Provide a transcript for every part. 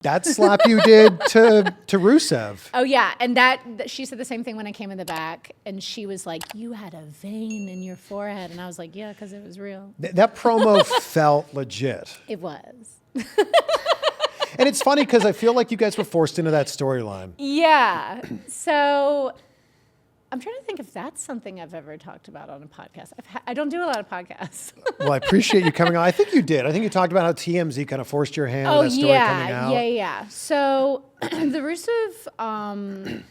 That slap you did to Rusev. Oh yeah, and that she said the same thing when I came in the back, and she was like, "You had a vein in your forehead," and I was like, "Yeah, because it was real." That promo felt legit. It was. And it's funny because I feel like you guys were forced into that storyline. Yeah. So I'm trying to think if that's something I've ever talked about on a podcast. I don't do a lot of podcasts. Well, I appreciate you coming on. I think you did. I think you talked about how TMZ kind of forced your hand with that story coming out. Yeah. So the Rusev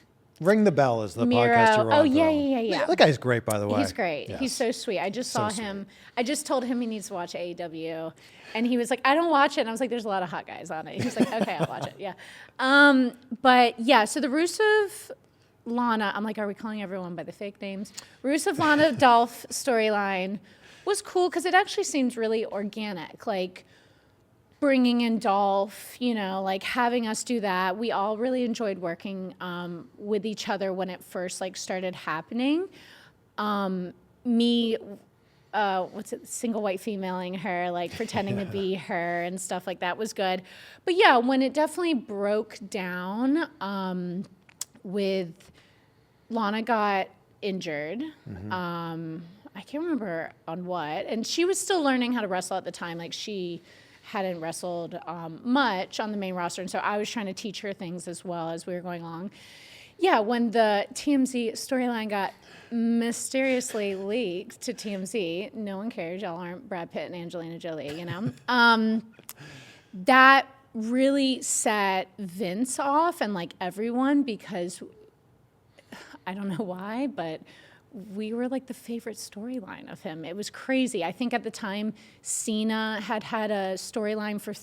Ring the Bell is the Miro. podcast you're on. Oh, yeah. That guy's great, by the way. He's great. Yes. He's so sweet. I just saw So him. I just told him he needs to watch AEW. And he was like, I don't watch it. And I was like, there's a lot of hot guys on it. He's like, okay, I'll watch it. Yeah. But yeah, so the Rusev Lana, I'm like, are we calling everyone by the fake names? Rusev Lana Dolph storyline was cool because it actually seems really organic. Like bringing in Dolph, like having us do that. We all really enjoyed working with each other when it first like started happening. Single white femaling her, like pretending to be her and stuff like that was good. But yeah, when it definitely broke down with Lana got injured. I can't remember on what. And she was still learning how to wrestle at the time. Like she hadn't wrestled much on the main roster. And so I was trying to teach her things as well as we were going along. Yeah, when the TMZ storyline got mysteriously leaked to TMZ, no one cares. Y'all aren't Brad Pitt and Angelina Jolie, that really set Vince off and like everyone because I don't know why, but we were like the favorite storyline of him. It was crazy. I think at the time Cena had a storyline for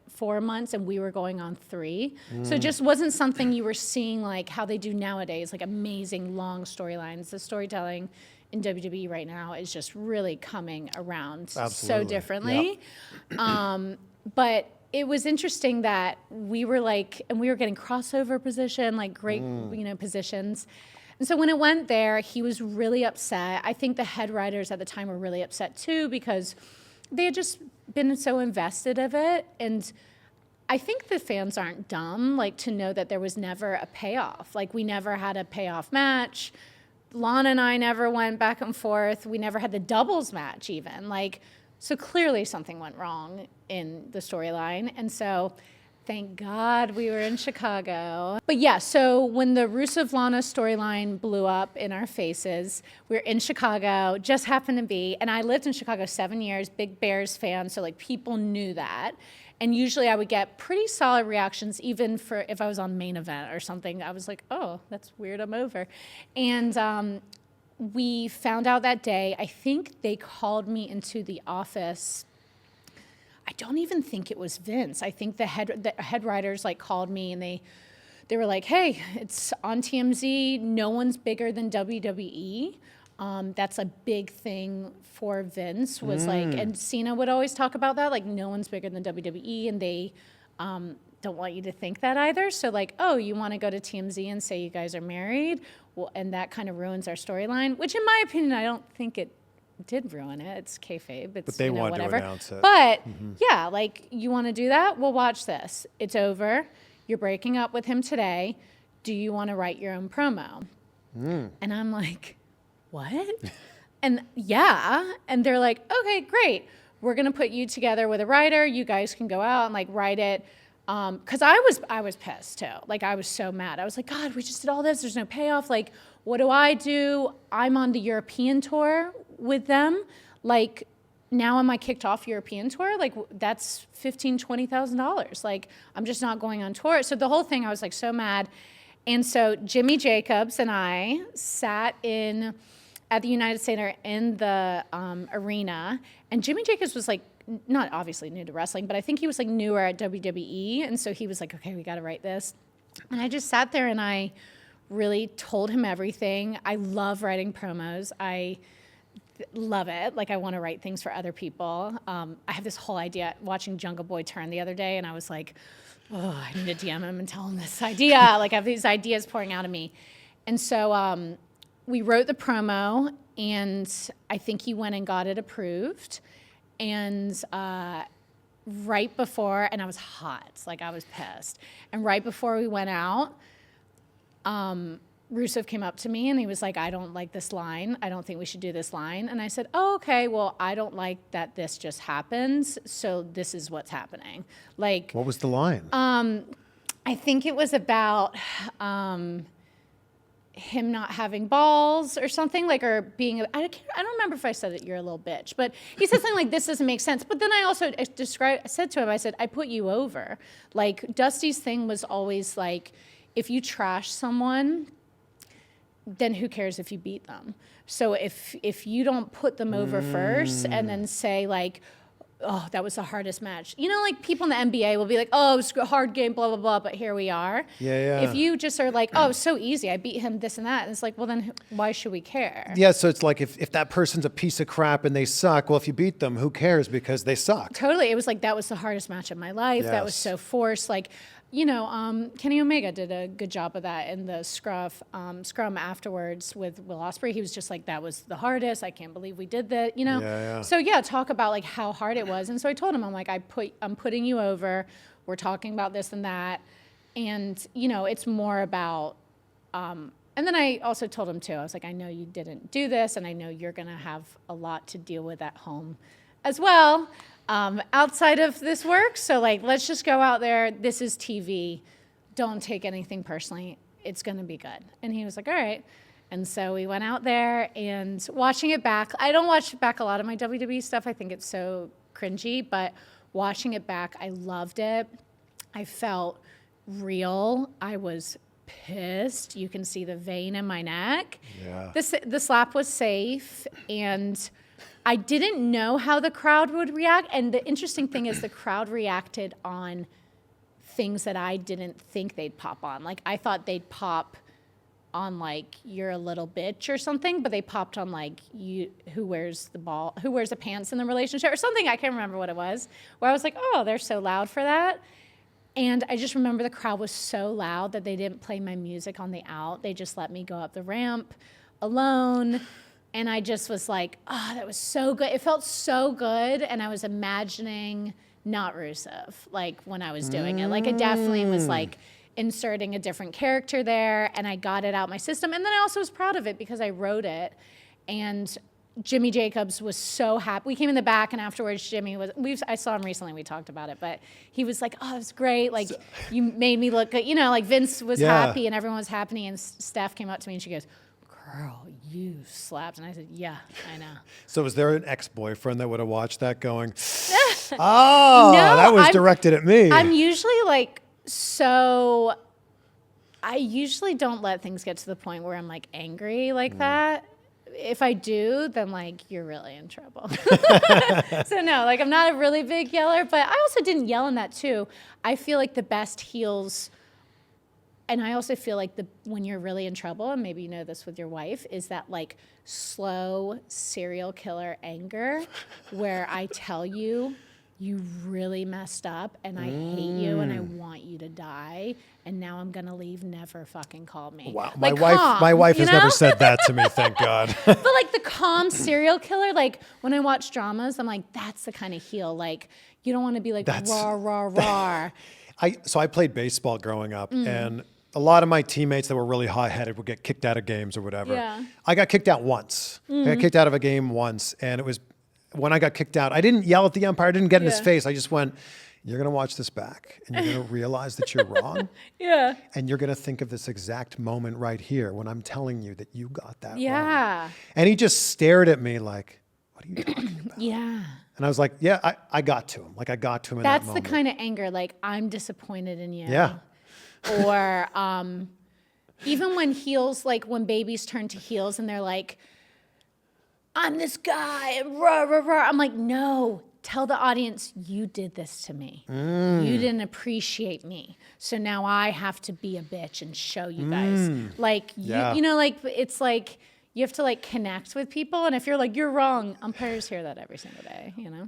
4 months and we were going on 3. So it just wasn't something you were seeing like how they do nowadays, like amazing long storylines. The storytelling in WWE right now is just really coming around so differently. Yep. But it was interesting that we were like, and we were getting crossover position, like great, positions. And so when it went there, he was really upset. I think the head writers at the time were really upset too because they had just been so invested of it. And I think the fans aren't dumb, like to know that there was never a payoff. Like we never had a payoff match. Lana and I never went back and forth. We never had the doubles match even. Like, so clearly something went wrong in the storyline. And so thank God we were in Chicago. But yeah, so when the Rusev Lana storyline blew up in our faces, we were in Chicago, just happened to be, and I lived in Chicago 7 years, big Bears fan, so like people knew that. And usually I would get pretty solid reactions, even for if I was on Main Event or something. I was like, oh, that's weird, I'm over. And we found out that day, I think they called me into the office. I don't even think it was Vince. I think the head writers like called me and they were like, hey, it's on TMZ. No one's bigger than WWE. That's a big thing for Vince was like, and Cena would always talk about that. Like no one's bigger than WWE and they don't want you to think that either. So like, oh, you want to go to TMZ and say you guys are married? Well, and that kind of ruins our storyline, which in my opinion, I don't think it did ruin it. It's kayfabe. It's, but they wanted whatever. to announce it. But yeah, like you want to do that? Well, watch this. It's over. You're breaking up with him today. Do you want to write your own promo? And I'm like, what? And yeah. And they're like, okay, great. We're going to put you together with a writer. You guys can go out and like write it. Cause I was pissed too. Like I was so mad. I was like, God, we just did all this. There's no payoff. Like, what do? I'm on the European tour with them. Like now am I kicked off European tour? Like that's $15,000-$20,000. Like I'm just not going on tour. So the whole thing, I was like so mad. And so Jimmy Jacobs and I sat at the United Center in the arena, and Jimmy Jacobs was like, not obviously new to wrestling, but I think he was like newer at WWE. And so he was like, okay, we got to write this. And I just sat there and I really told him everything. I love writing promos. I love it. Like I want to write things for other people. I have this whole idea watching Jungle Boy turn the other day, and I was like, oh, I need to DM him and tell him this idea. Like I have these ideas pouring out of me. And so we wrote the promo, and I think he went and got it approved. And right before, and I was hot, like I was pissed. And right before we went out, Rusev came up to me and he was like, I don't like this line. I don't think we should do this line. And I said, oh, okay, well, I don't like that this just happens. So this is what's happening. Like, what was the line? I think it was about him not having balls or something, like, or being, I don't remember if I said that you're a little bitch, but he said something like, this doesn't make sense. But then I also said to him, I said, I put you over. Like, Dusty's thing was always like, if you trash someone, then who cares if you beat them? So if you don't put them over first and then say like, oh, that was the hardest match. You know, like people in the NBA will be like, oh, it was a hard game, blah, blah, blah, but here we are. Yeah. If you just are like, oh, it's so easy, I beat him this and that, and it's like, well, then why should we care? Yeah, so it's like if that person's a piece of crap and they suck, well, if you beat them, who cares because they suck? Totally. It was like, that was the hardest match of my life. That was so forced. Like, you know, Kenny Omega did a good job of that in the scrum afterwards with Will Ospreay. He was just like, that was the hardest. I can't believe we did that, you know? Yeah. So yeah, talk about like how hard it was. And so I told him, I'm like, I'm putting you over. We're talking about this and that. And, you know, it's more about, and then I also told him too, I was like, I know you didn't do this and I know you're going to have a lot to deal with at home as well. Outside of this work. So like, let's just go out there. This is TV. Don't take anything personally. It's going to be good. And he was like, all right. And so we went out there and watching it back. I don't watch back a lot of my WWE stuff. I think it's so cringy, but watching it back, I loved it. I felt real. I was pissed. You can see the vein in my neck. Yeah. The slap was safe, and I didn't know how the crowd would react. And the interesting thing is the crowd reacted on things that I didn't think they'd pop on. Like, I thought they'd pop on, like, you're a little bitch or something, but they popped on, like, who wears the pants in the relationship or something. I can't remember what it was, where I was like, oh, they're so loud for that. And I just remember the crowd was so loud that they didn't play my music on the out. They just let me go up the ramp alone. And I just was like, oh, that was so good. It felt so good. And I was imagining not Rusev, like, when I was doing it. Like, I definitely was, like, inserting a different character there. And I got it out my system. And then I also was proud of it because I wrote it. And Jimmy Jacobs was so happy. We came in the back, and afterwards, I saw him recently. We talked about it. But he was like, oh, it was great. Like, you made me look good. You know, like, Vince was happy and everyone was happy. And Steph came up to me and she goes, girl, you slapped. And I said, yeah, I know. So was there an ex-boyfriend that would have watched that going, oh, no, that was directed at me? I'm usually like, I usually don't let things get to the point where I'm like angry like that. If I do, then like, you're really in trouble. So no, like, I'm not a really big yeller, but I also didn't yell in that too. I feel like the best heels. And I also feel like when you're really in trouble, and maybe you know this with your wife, is that like slow serial killer anger where I tell you, you really messed up and I hate you and I want you to die. And now I'm going to leave. Never fucking call me. Wow. Like, my wife has never said that to me, thank God. But like the calm serial killer, like when I watch dramas, I'm like, that's the kind of heel. Like, you don't want to be like, rah, rah, rah. So I played baseball growing up, and a lot of my teammates that were really hot-headed would get kicked out of games or whatever. Yeah. I got kicked out once. I got kicked out of a game once, and it was when I got kicked out. I didn't yell at the umpire. I didn't get in his face. I just went, you're going to watch this back, and you're going to realize that you're wrong. Yeah. And you're going to think of this exact moment right here when I'm telling you that you got that wrong. And he just stared at me like, what are you talking about? Yeah. And I was like, yeah, I got to him. Like, I got to him in that moment. That's the kind of anger, like, I'm disappointed in you. Yeah. Or even when heels, like when babies turn to heels and they're like, I'm this guy, and rah, rah, rah. I'm like, no, tell the audience you did this to me. You didn't appreciate me. So now I have to be a bitch and show you guys. Like, you know, like, it's like, you have to like connect with people. And if you're like, you're wrong, umpires hear that every single day, you know?